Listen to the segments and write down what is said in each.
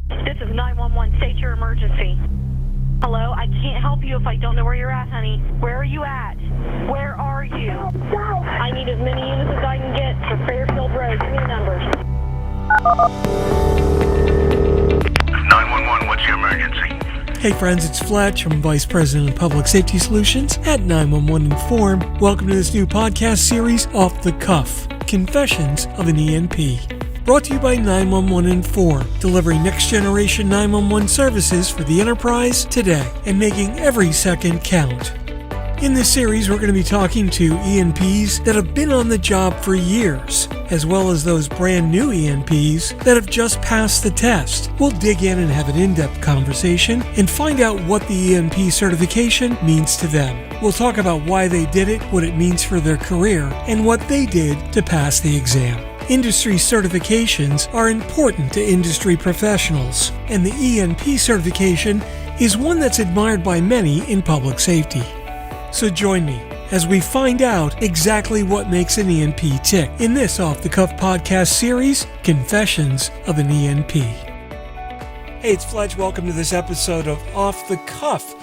This is 911. State your emergency. Hello? I can't help you if I don't know where you're at, honey. Where are you at? Where are you? I need as many units as I can get for Fairfield Road. Give me the numbers. 911, what's your emergency? Hey friends, it's Fletch. I'm Vice President of Public Safety Solutions at 911 Inform. Welcome to this new podcast series, Off the Cuff, Confessions of an ENP. Brought to you by 911 Inform, delivering next-generation 911 services for the enterprise today and making every second count. In this series, we're going to be talking to ENPs that have been on the job for years, as well as those brand new ENPs that have just passed the test. We'll dig in and have an in-depth conversation and find out what the ENP certification means to them. We'll talk about why they did it, what it means for their career, and what they did to pass the exam. Industry certifications are important to industry professionals, and the ENP certification is one that's admired by many in public safety. So join me as we find out exactly what makes an ENP tick in this off-the-cuff podcast series, Confessions of an ENP. Hey, it's Fletch. Welcome to this episode of Off the Cuff,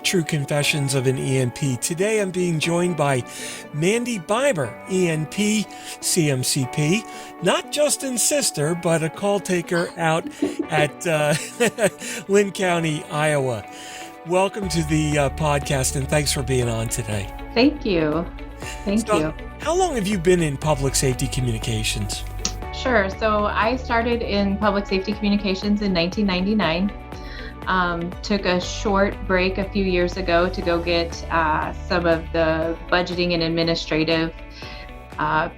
True Confessions of an ENP. Today I'm being joined by Mandy Bieber, ENP, CMCP, not Justin's sister, but a call taker out at Linn County, Iowa. Welcome to the podcast, and thanks for being on today. Thank you. Thank you. How long have you been in public safety communications? Sure. So I started in public safety communications in 1999. Took a short break a few years ago to go get some of the budgeting and administrative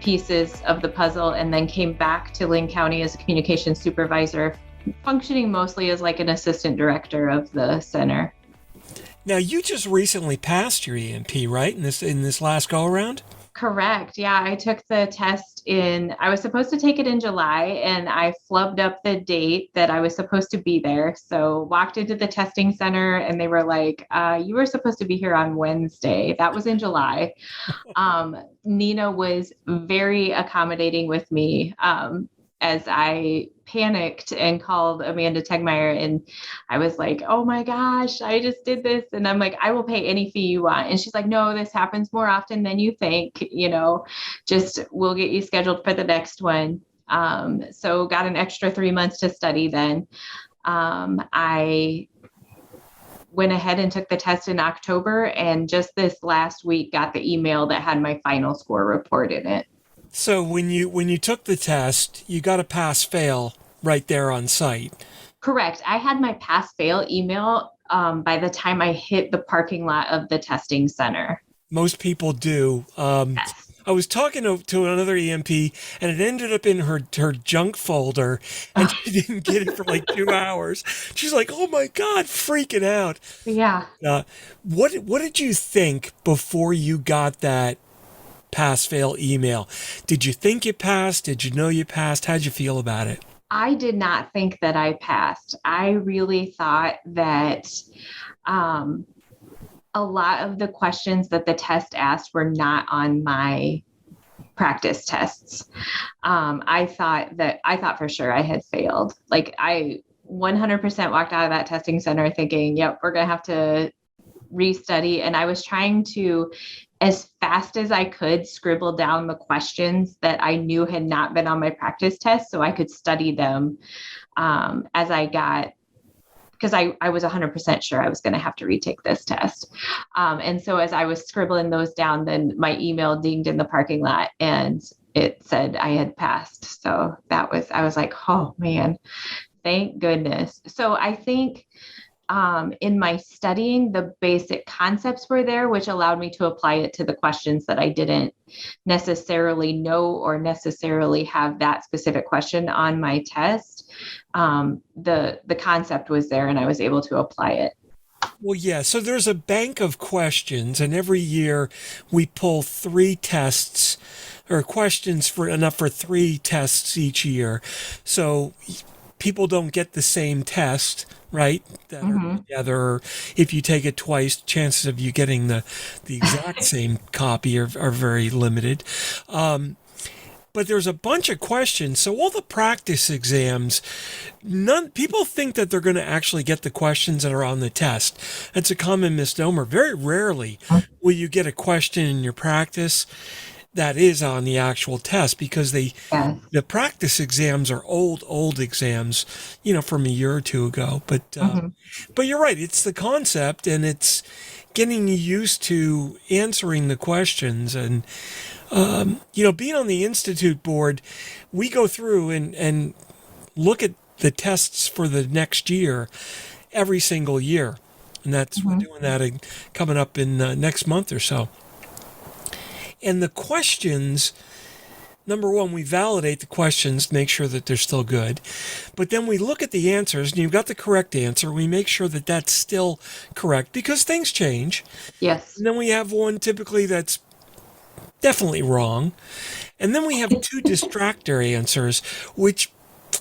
pieces of the puzzle, and then came back to Linn County as a communications supervisor, functioning mostly as like an assistant director of the center. Now, you just recently passed your ENP, right? In this last go-around? Correct. Yeah, I took the test I was supposed to take it in July, and I flubbed up the date that I was supposed to be there. So walked into the testing center and they were like, you were supposed to be here on Wednesday. That was in July. Nina was very accommodating with me as I panicked and called Amanda Tegmeyer, and I was like, oh my gosh, I just did this. And I'm like, I will pay any fee you want. And she's like, no, this happens more often than you think, just we'll get you scheduled for the next one. So got an extra 3 months to study then. I went ahead and took the test in October, and just this last week got the email that had my final score report in it. So when you took the test, you got a pass-fail right there on site. Correct. I had my pass-fail email by the time I hit the parking lot of the testing center. Most people do. Yes. I was talking to another EMP, and it ended up in her junk folder, and she didn't get it for like 2 hours. She's like, "Oh my God," freaking out. Yeah. What did you think before you got that pass-fail email? Did you think you passed? Did you know you passed? How'd you feel about it? I did not think that I passed. I really thought that a lot of the questions that the test asked were not on my practice tests. I thought for sure I had failed. Like I 100% walked out of that testing center thinking, yep, we're going to have to restudy. And I was trying to, as fast as I could, scribble down the questions that I knew had not been on my practice test so I could study them as I got, because I was 100% sure I was going to have to retake this test. And so as I was scribbling those down, then my email dinged in the parking lot and it said I had passed. So I was like, oh man, thank goodness. So I think in my studying, the basic concepts were there, which allowed me to apply it to the questions that I didn't necessarily know or necessarily have that specific question on my test. The concept was there and I was able to apply it. Well, yeah. So there's a bank of questions, and every year we pull 3 tests or questions enough for 3 tests each year. So people don't get the same test, right? That are together. If you take it twice, chances of you getting the exact same copy are very limited. But but there's a bunch of questions. So all the practice exams, people think that they're going to actually get the questions that are on the test. That's a common misnomer. Very rarely will you get a question in your practice that is on the actual test, because the practice exams are old exams, from a year or two ago. But you're right. It's the concept, and it's getting you used to answering the questions. And, being on the Institute board, we go through and look at the tests for the next year every single year. And we're doing that coming up in next month or so. And the questions, number one, we validate the questions, make sure that they're still good. But then we look at the answers, and you've got the correct answer. We make sure that that's still correct, because things change. Yes. And then we have one typically that's definitely wrong. And then we have two distractor answers, which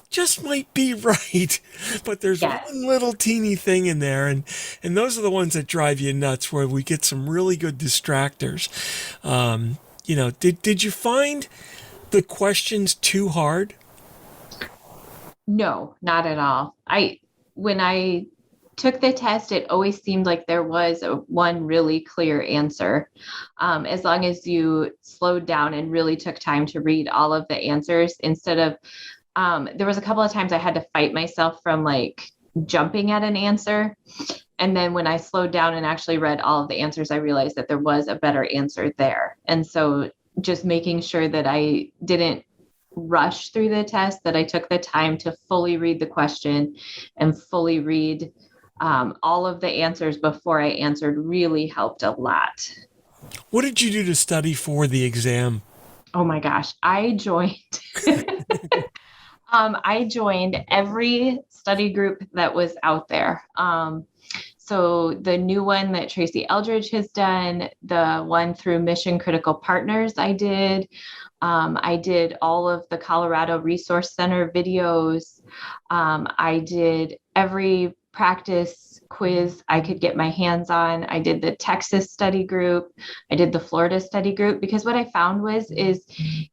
just might be right, but there's one little teeny thing in there, and those are the ones that drive you nuts, where we get some really good distractors. Did you find the questions too hard? No, not at all. When I took the test, it always seemed like there was one really clear answer. As long as you slowed down and really took time to read all of the answers, instead of there was a couple of times I had to fight myself from jumping at an answer. And then when I slowed down and actually read all of the answers, I realized that there was a better answer there. And so just making sure that I didn't rush through the test, that I took the time to fully read the question and fully read all of the answers before I answered really helped a lot. What did you do to study for the exam? Oh my gosh, I joined. I joined every study group that was out there. So the new one that Tracy Eldridge has done, the one through Mission Critical Partners, I did. I did all of the Colorado Resource Center videos. I did every practice quiz I could get my hands on. I did the Texas study group. I did the Florida study group, because what I found is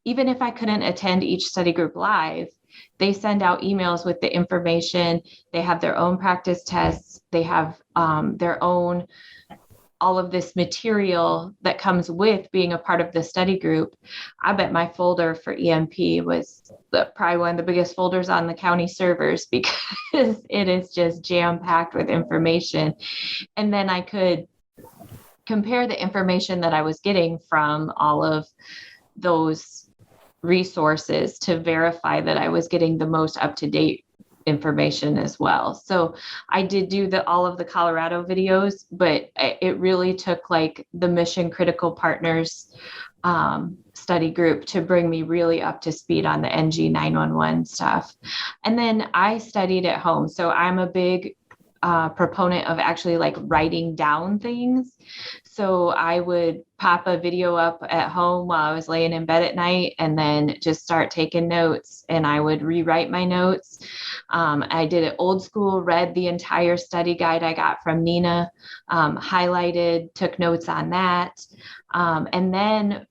even if I couldn't attend each study group live, they send out emails with the information. They have their own practice tests. They have their own, all of this material that comes with being a part of the study group. I bet my folder for ENP was probably one of the biggest folders on the county servers, because it is just jam-packed with information. And then I could compare the information that I was getting from all of those resources to verify that I was getting the most up-to-date information as well. So I did do all of the Colorado videos, but it really took the Mission Critical Partners study group to bring me really up to speed on the NG 911 stuff. And then I studied at home. So I'm a big proponent of actually writing down things. So I would pop a video up at home while I was laying in bed at night, and then just start taking notes, and I would rewrite my notes. I did it old school, read the entire study guide I got from Nina, highlighted, took notes on that. And then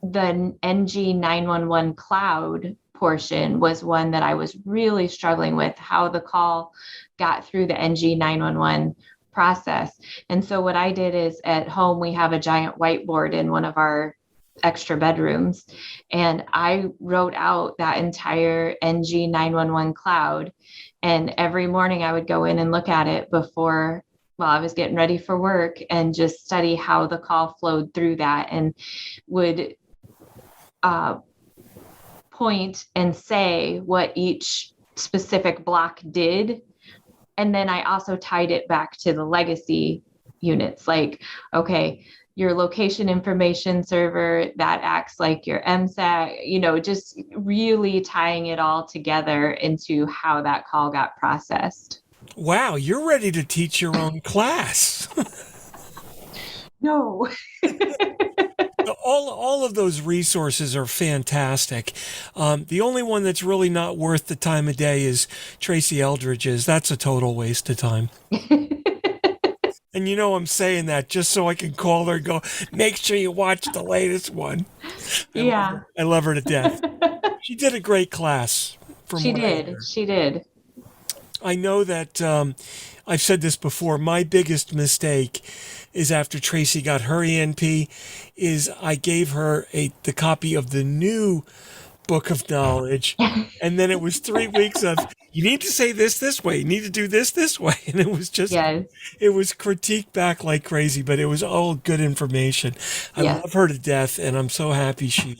the NG 911 cloud portion was one that I was really struggling with, how the call got through the NG 911 process. And so what I did is, at home, we have a giant whiteboard in one of our extra bedrooms, and I wrote out that entire NG 911 cloud. And every morning I would go in and look at it while I was getting ready for work, and just study how the call flowed through that, and would point and say what each specific block did. And then I also tied it back to the legacy units, okay, your location information server, that acts like your MSAC, just really tying it all together into how that call got processed. Wow, you're ready to teach your own class. No. All of those resources are fantastic. The only one that's really not worth the time of day is Tracy Eldridge's. That's a total waste of time. And I'm saying that just so I can call her and go, make sure you watch the latest one. I love her to death. She did a great class, from She what I did. hear. She did. I know that I've said this before. My biggest mistake is after Tracy got her ENP, is I gave her the copy of the new book of knowledge, and then it was 3 weeks of you need to say this way, you need to do this way, and it was just Yes. it was critiqued back like crazy, but it was all good information. I Yes. love her to death, and I'm so happy she's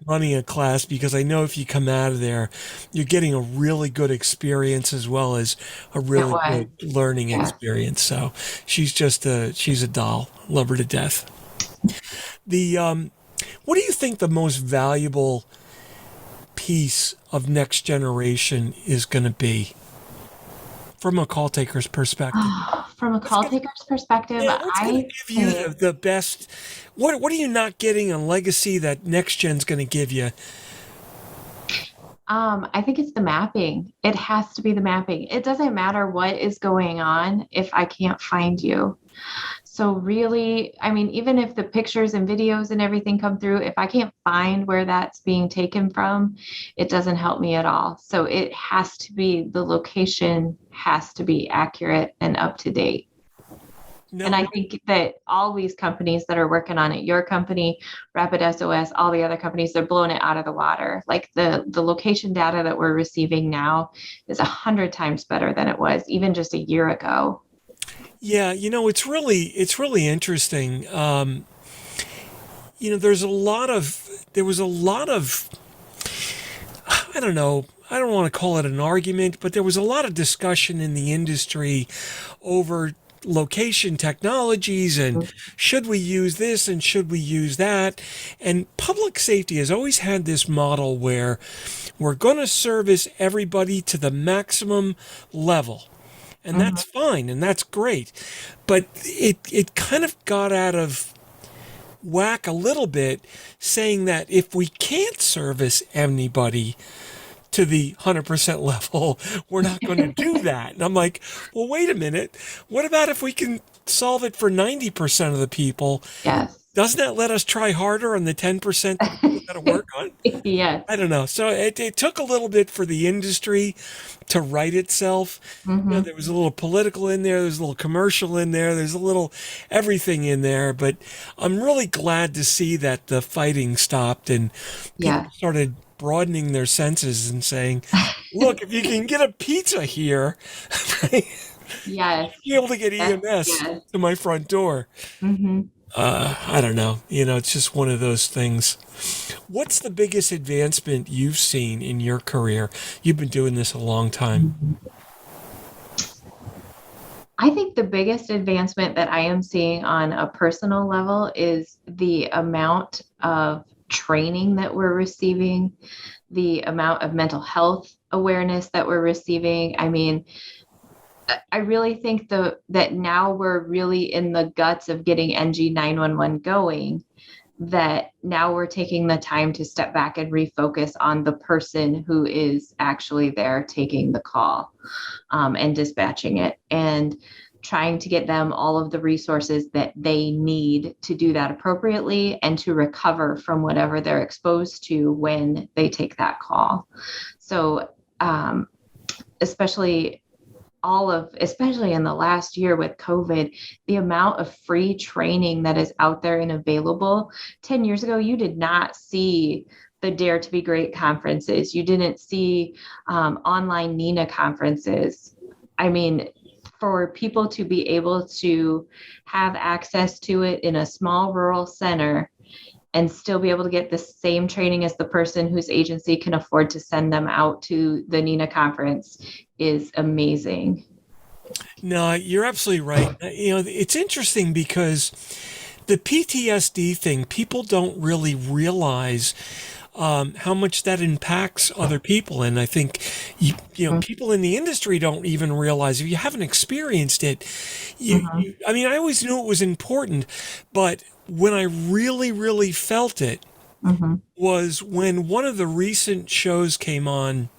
running a class because I know if you come out of there, you're getting a really good experience as well as a It really was. good learning Yeah. experience. So she's a doll. Love her to death. The what do you think the most valuable piece of next generation is going to be from a call taker's perspective? From a call taker's perspective, Yeah, what's going to I give you think the best? What are you not getting in legacy that next gen's going to give you? I think it's the mapping. It has to be the mapping. It doesn't matter what is going on if I can't find you. So really, I mean, even if the pictures and videos and everything come through, if I can't find where that's being taken from, it doesn't help me at all. So it has to be, the location has to be accurate and up to date. No, And I think that all these companies that are working on it, your company, Rapid SOS, all the other companies, they're blowing it out of the water. Like the location data that we're receiving now is 100 times better than it was even just a year ago. yeah, it's really interesting. There was a lot of, I don't know, I don't want to call it an argument, but there was a lot of discussion in the industry over location technologies and should we use this and should we use that? And public safety has always had this model where we're going to service everybody to the maximum level. And that's fine and that's great. But it kind of got out of whack a little bit, saying that if we can't service anybody to the 100% level, we're not going to do that. And I'm like, well, wait a minute. What about if we can solve it for 90% of the people? Yes. Doesn't that let us try harder on the 10% that we've got to work on? Yes. I don't know. So it took a little bit for the industry to right itself. There was a little political in there. There's a little commercial in there. There's a little everything in there. But I'm really glad to see that the fighting stopped and people started broadening their senses and saying, look, if you can get a pizza here, right, Yes. you're able to get EMS to my front door. I don't know. It's just one of those things. What's the biggest advancement you've seen in your career? You've been doing this a long time. I think the biggest advancement that I am seeing on a personal level is the amount of training that we're receiving, the amount of mental health awareness that we're receiving. I mean, I really think that now we're really in the guts of getting NG 911 going, that now we're taking the time to step back and refocus on the person who is actually there taking the call and dispatching it, and trying to get them all of the resources that they need to do that appropriately and to recover from whatever they're exposed to when they take that call. So especially in the last year with COVID, the amount of free training that is out there and available. 10 years ago, you did not see the Dare to Be Great conferences. You didn't see online NINA conferences. I mean, for people to be able to have access to it in a small rural center and still be able to get the same training as the person whose agency can afford to send them out to the NINA conference is amazing. No, you're absolutely right. It's interesting because the PTSD thing, people don't really realize how much that impacts other people. And I think, people in the industry don't even realize, if you haven't experienced it, I mean, I always knew it was important, but when I really, really felt it was when one of the recent shows came on.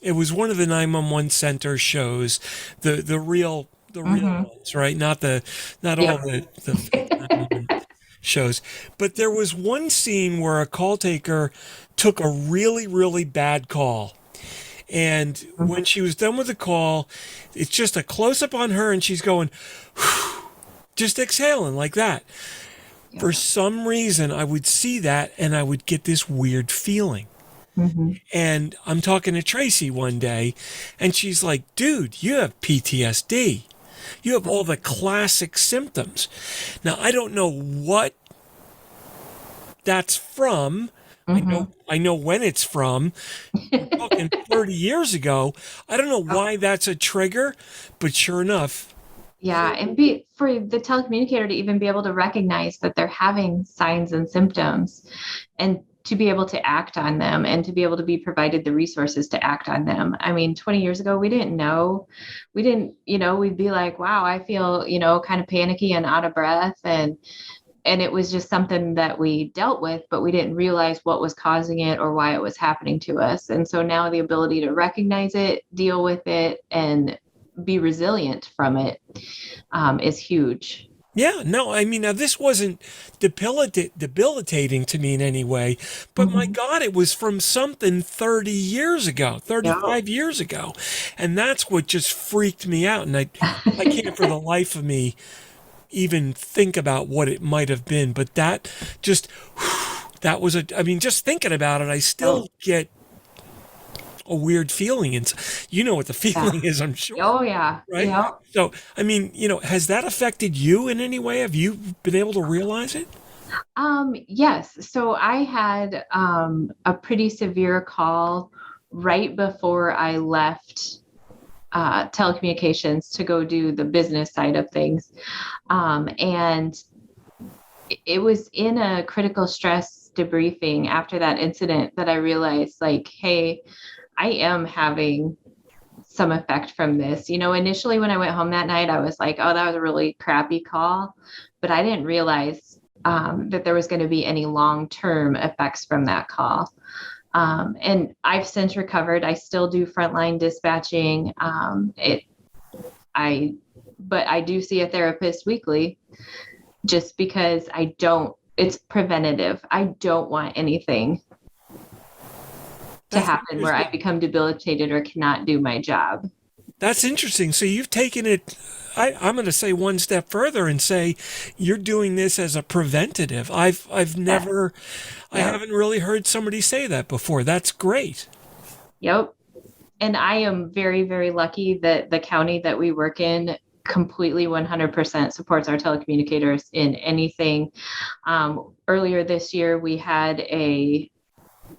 It was one of the 911 center shows, the real ones, right? Not all the shows. But there was one scene where a call taker took a really, really bad call. And when she was done with the call, it's just a close up on her and she's going, just exhaling like that. Yeah. For some reason, I would see that and I would get this weird feeling. Mm-hmm. And I'm talking to Tracy one day and she's like, dude, you have PTSD. You have all the classic symptoms. Now, I don't know what that's from. Mm-hmm. I know when it's from. We're talking 30 years ago. I don't know why that's a trigger, but sure enough. Yeah, and for the telecommunicator to even be able to recognize that they're having signs and symptoms and to be able to act on them and to be able to be provided the resources to act on them. I mean, 20 years ago, we didn't know. We didn't, we'd be like, wow, I feel, kind of panicky and out of breath. And it was just something that we dealt with, but we didn't realize what was causing it or why it was happening to us. And so now the ability to recognize it, deal with it, and be resilient from it is huge. Yeah, no, I mean, now this wasn't debilitating to me in any way, but my God, it was from something 30 years ago, 35 years ago. And that's what just freaked me out. And I can't for the life of me even think about what it might have been. But that just thinking about it, I still get a weird feeling. And you know what the feeling is, I'm sure. Oh, yeah. Right? Yeah. So, I mean, has that affected you in any way? Have you been able to realize it? Yes. So I had a pretty severe call right before I left telecommunications to go do the business side of things. And it was in a critical stress debriefing after that incident that I realized, like, hey, I am having some effect from this. Initially when I went home that night, I was like, oh, that was a really crappy call. But I didn't realize that there was going to be any long-term effects from that call. And I've since recovered. I still do frontline dispatching. But I do see a therapist weekly just because it's preventative. I don't want anything to happen where I become debilitated or cannot do my job. That's interesting. So you've taken it, I'm going to say one step further and say you're doing this as a preventative. I haven't really heard somebody say that before. That's great. Yep. And I am very, very lucky that the county that we work in completely 100% supports our telecommunicators in anything. Earlier this year, we had a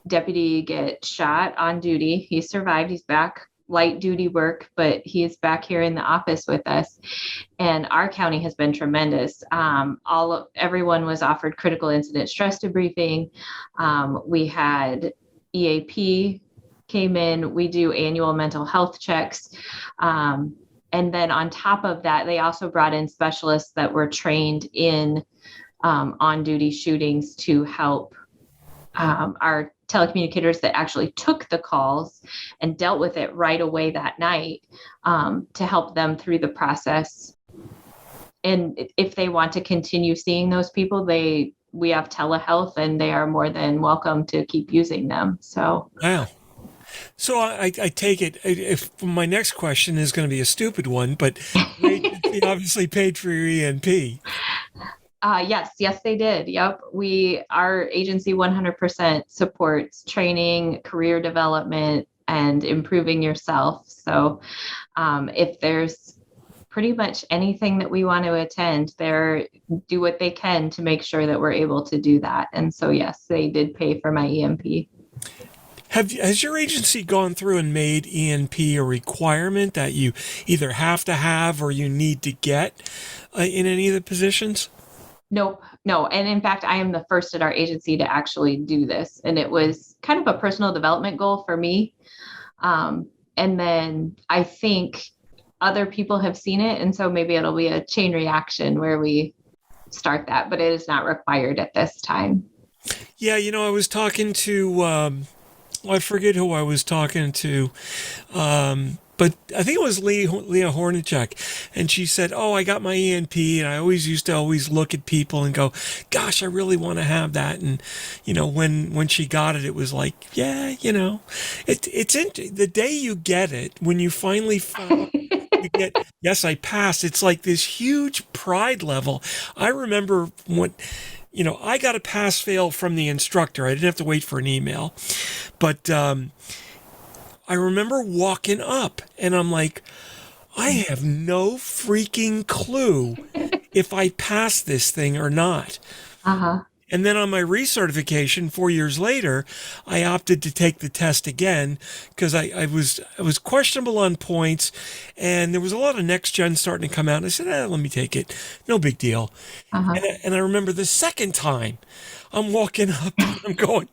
deputy get shot on duty. He survived. He's back, light duty work, but he's back here in the office with us. And our county has been tremendous. Everyone was offered critical incident stress debriefing. We had EAP came in. We do annual mental health checks. And then on top of that, they also brought in specialists that were trained in on-duty shootings to help our telecommunicators that actually took the calls and dealt with it right away that night to help them through the process. And if they want to continue seeing those people, we have telehealth and they are more than welcome to keep using them. So wow. So I take it, if my next question is going to be a stupid one, but the agency obviously paid for your ENP. Yes, they did. Yep. Our agency 100% supports training, career development, and improving yourself. So if there's pretty much anything that we want to attend, they do what they can to make sure that we're able to do that. And so, yes, they did pay for my ENP. Has your agency gone through and made ENP a requirement that you either have to have or you need to get in any of the positions? Nope. No. And in fact, I am the first at our agency to actually do this. And it was kind of a personal development goal for me. And then I think other people have seen it. And so maybe it'll be a chain reaction where we start that, but it is not required at this time. Yeah. I was talking to, I forget who I was talking to. but I think it was Leah Hornacek, and she said, "Oh, I got my ENP, and I always used to look at people and go, gosh, I really want to have that." And when she got it, it was like, yeah, it's the day you get it, when you finally found. You get, yes, I passed. It's like this huge pride level. I remember when, I got a pass fail from the instructor. I didn't have to wait for an email, but I remember walking up and I'm like, I have no freaking clue if I pass this thing or not. Uh-huh. And then on my recertification 4 years later, I opted to take the test again because I was questionable on points, and there was a lot of next gen starting to come out. And I said, let me take it. No big deal. Uh-huh. And I remember the second time I'm walking up and I'm going,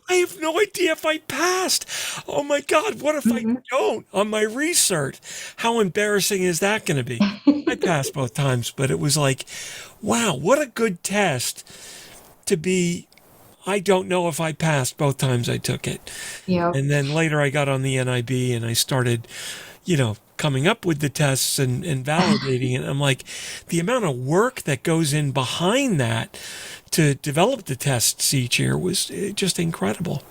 I have no idea if I passed. Oh my God, what if I don't on my recert? How embarrassing is that going to be? I passed both times, but it was like, wow, what a good test. To be, I don't know if I passed both times I took it. Yeah. And then later I got on the NIB and I started, coming up with the tests and validating it. I'm like, the amount of work that goes in behind that to develop the tests each year was just incredible.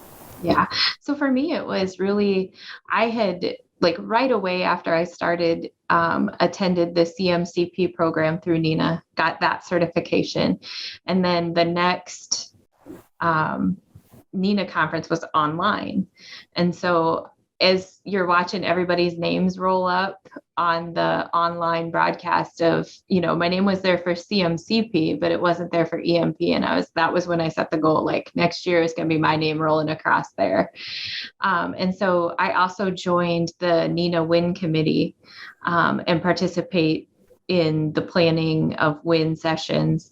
Yeah. So for me, it was really, I had right away after I started, attended the CMCP program through Nina, got that certification. And then the next Nina conference was online. And so as you're watching everybody's names roll up on the online broadcast of, my name was there for CMCP, but it wasn't there for EMP. And that was when I set the goal, like next year is going to be my name rolling across there. And so I also joined the Nina WIN committee and participate in the planning of WIN sessions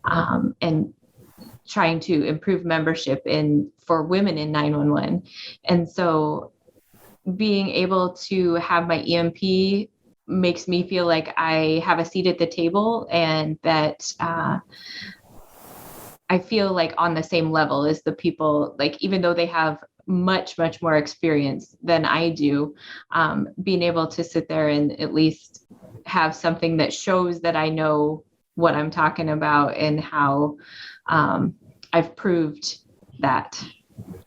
and trying to improve membership for women in 911. And so being able to have my EMP makes me feel like I have a seat at the table, and that I feel like on the same level as the people, even though they have much, much more experience than I do, being able to sit there and at least have something that shows that I know what I'm talking about and how I've proved that.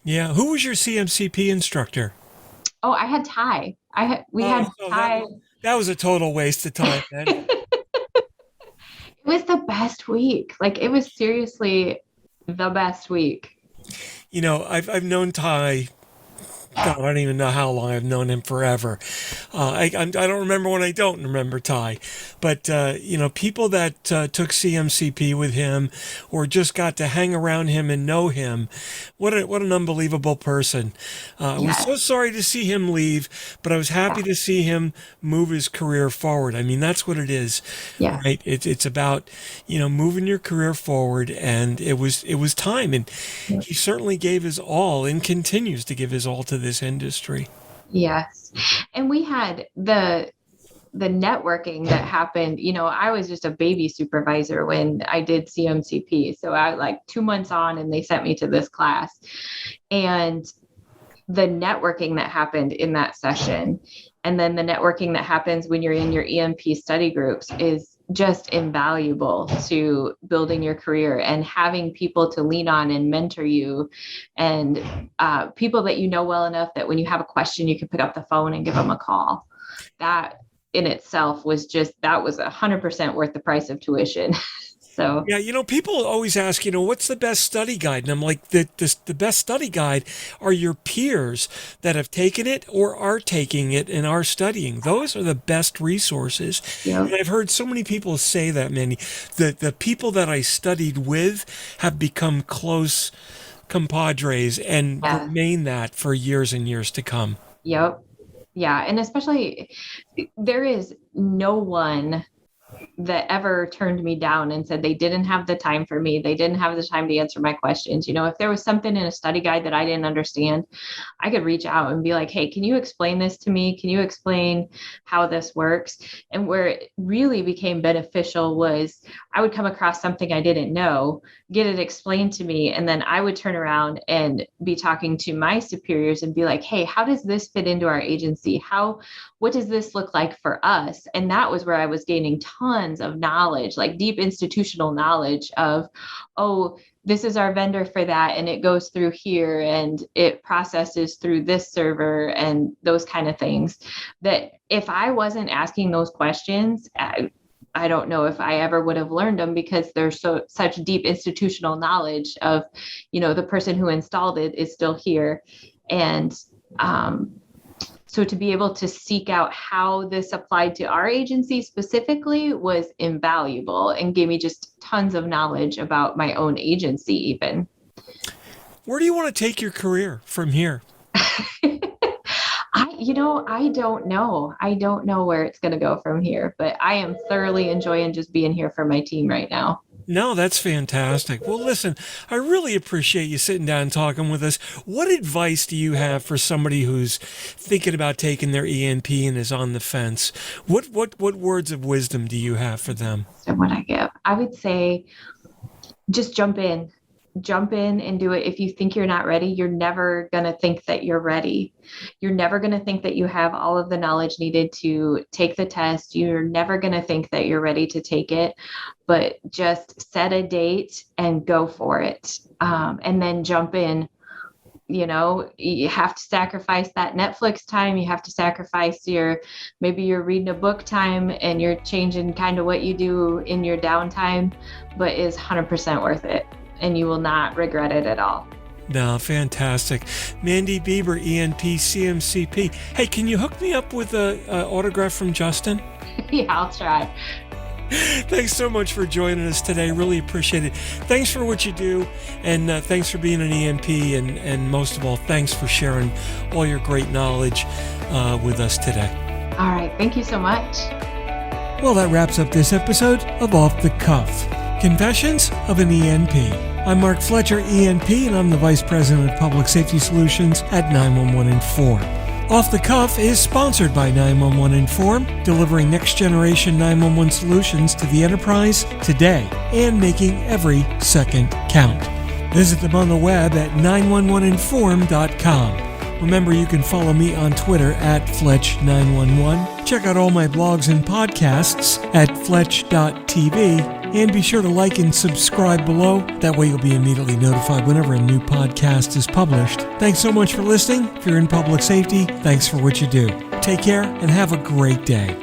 Yeah. Who was your CMCP instructor? Oh, I had Ty. We had Ty. That was a total waste of time, man. It was the best week. It was seriously the best week. I've known Ty. God, I don't even know how long. I've known him forever. I don't remember when I don't remember Ty, but people that took CMCP with him or just got to hang around him and know him, what an unbelievable person. I was so sorry to see him leave, but I was happy to see him move his career forward. I mean, that's what it is, right? It's about moving your career forward, and it was time, and he certainly gave his all and continues to give his all to this industry. Yes. And we had the networking that happened. I was just a baby supervisor when I did CMCP. So I 2 months on and they sent me to this class, and the networking that happened in that session, and then the networking that happens when you're in your EMP study groups is just invaluable to building your career and having people to lean on and mentor you, and people that well enough that when you have a question, you can pick up the phone and give them a call. That in itself was 100% worth the price of tuition. So yeah, people always ask, what's the best study guide? And I'm like, the best study guide are your peers that have taken it or are taking it and are studying. Those are the best resources. Yeah. And I've heard so many people say that, Mandy. The people that I studied with have become close compadres and remain that for years and years to come. Yep. Yeah. And especially there is no one that ever turned me down and said they didn't have the time for me. They didn't have the time to answer my questions. If there was something in a study guide that I didn't understand, I could reach out and be like, hey, can you explain this to me? Can you explain how this works? And where it really became beneficial was I would come across something I didn't know, get it explained to me, and then I would turn around and be talking to my superiors and be like, hey, how does this fit into our agency? What does this look like for us? And that was where I was gaining tons of knowledge, like deep institutional knowledge of, oh, this is our vendor for that, and it goes through here, and it processes through this server, and those kind of things. That if I wasn't asking those questions, I don't know if I ever would have learned them, because there's such deep institutional knowledge of, the person who installed it is still here. And so to be able to seek out how this applied to our agency specifically was invaluable and gave me just tons of knowledge about my own agency even. Where do you want to take your career from here? I don't know. I don't know where it's going to go from here, but I am thoroughly enjoying just being here for my team right now. No, that's fantastic. Well, listen, I really appreciate you sitting down and talking with us. What advice do you have for somebody who's thinking about taking their ENP and is on the fence? What words of wisdom do you have for them? So what I give, I would say, just jump in and do it. If you think you're not ready, you're never going to think that you're ready. You're never going to think that you have all of the knowledge needed to take the test. You're never going to think that you're ready to take it, but just set a date and go for it. And then jump in. You have to sacrifice that Netflix time. You have to sacrifice maybe you're reading a book time, and you're changing kind of what you do in your downtime, but is 100% worth it. And you will not regret it at all. No, fantastic. Mandy Bieber, ENP, CMCP. Hey, can you hook me up with an autograph from Justin? Yeah, I'll try. Thanks so much for joining us today. Really appreciate it. Thanks for what you do, and thanks for being an ENP, and most of all, thanks for sharing all your great knowledge with us today. All right. Thank you so much. Well, that wraps up this episode of Off the Cuff, Confessions of an ENP. I'm Mark Fletcher, ENP, and I'm the Vice President of Public Safety Solutions at 911 Inform. Off the Cuff is sponsored by 911 Inform, delivering next-generation 911 solutions to the enterprise today and making every second count. Visit them on the web at 911inform.com. Remember, you can follow me on Twitter at Fletch911. Check out all my blogs and podcasts at Fletch.tv. And be sure to like and subscribe below. That way you'll be immediately notified whenever a new podcast is published. Thanks so much for listening. If you're in public safety, thanks for what you do. Take care and have a great day.